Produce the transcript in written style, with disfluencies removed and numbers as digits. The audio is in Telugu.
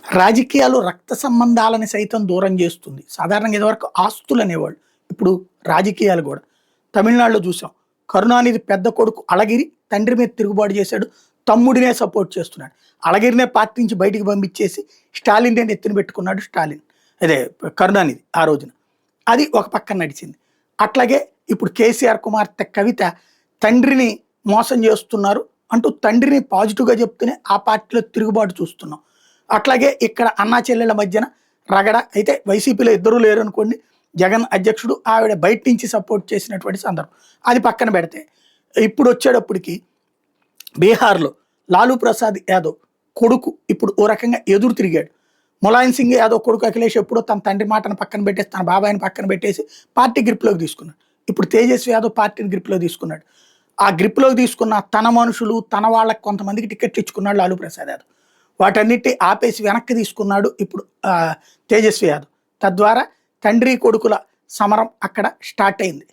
రాజకీయాలు రక్త సంబంధాలని సైతం దూరం చేస్తుంది. సాధారణంగా ఇదివరకు ఆస్తులు అనేవాళ్ళు. ఇప్పుడు రాజకీయాలు కూడా. తమిళనాడులో చూసాం. కరుణానిధి పెద్ద కొడుకు అళగిరి తండ్రి మీద తిరుగుబాటు చేశాడు. తమ్ముడినే సపోర్ట్ చేస్తున్నాడు. అళగిరినే పార్టీ నుంచి బయటికి పంపించేసి స్టాలిన్నే నెత్తిన పెట్టుకున్నాడు స్టాలిన్. అదే కరుణానిధి ఆ రోజున. అది ఒక పక్కన నడిచింది. అట్లాగే ఇప్పుడు కేసీఆర్ కుమార్తె కవిత తండ్రిని మోసం చేస్తున్నారు అంటూ తండ్రిని పాజిటివ్‌గా చెప్తూనే ఆ పార్టీలో తిరుగుబాటు చూస్తున్నాం. అట్లాగే ఇక్కడ అన్నా చెల్లెళ్ళ మధ్యన రగడ. అయితే వైసీపీలో ఇద్దరూ లేరనుకోండి. జగన్ అధ్యక్షుడు, ఆవిడ బయట నుంచి సపోర్ట్ చేసినటువంటి సందర్భం. అది పక్కన పెడితే ఇప్పుడు వచ్చేటప్పటికి బీహార్‌లో లాలూ ప్రసాద్ యాదవ్ కొడుకు ఇప్పుడు ఓ రకంగా ఎదురు తిరిగాడు. ములాయం సింగ్ యాదవ్ కొడుకు అఖిలేష్ ఎప్పుడో తన తండ్రి మాటను పక్కన పెట్టేసి, తన బాబాయిని పక్కన పెట్టేసి పార్టీ గ్రిప్‌లోకి తీసుకున్నాడు. ఇప్పుడు తేజస్వి యాదవ్ పార్టీని గ్రిప్‌లో తీసుకున్నాడు. ఆ గ్రిప్‌లోకి తీసుకున్న తన మనుషులు, తన వాళ్ళకి కొంతమందికి టికెట్లు ఇచ్చుకున్నాడు లాలూ ప్రసాద్ యాదవ్. వాటన్నిటి ఆపేసి వెనక్కి తీసుకున్నాడు ఇప్పుడు తేజస్వి యాదవ్. తద్వారా తండ్రి కొడుకుల సమరం అక్కడ స్టార్ట్ అయింది.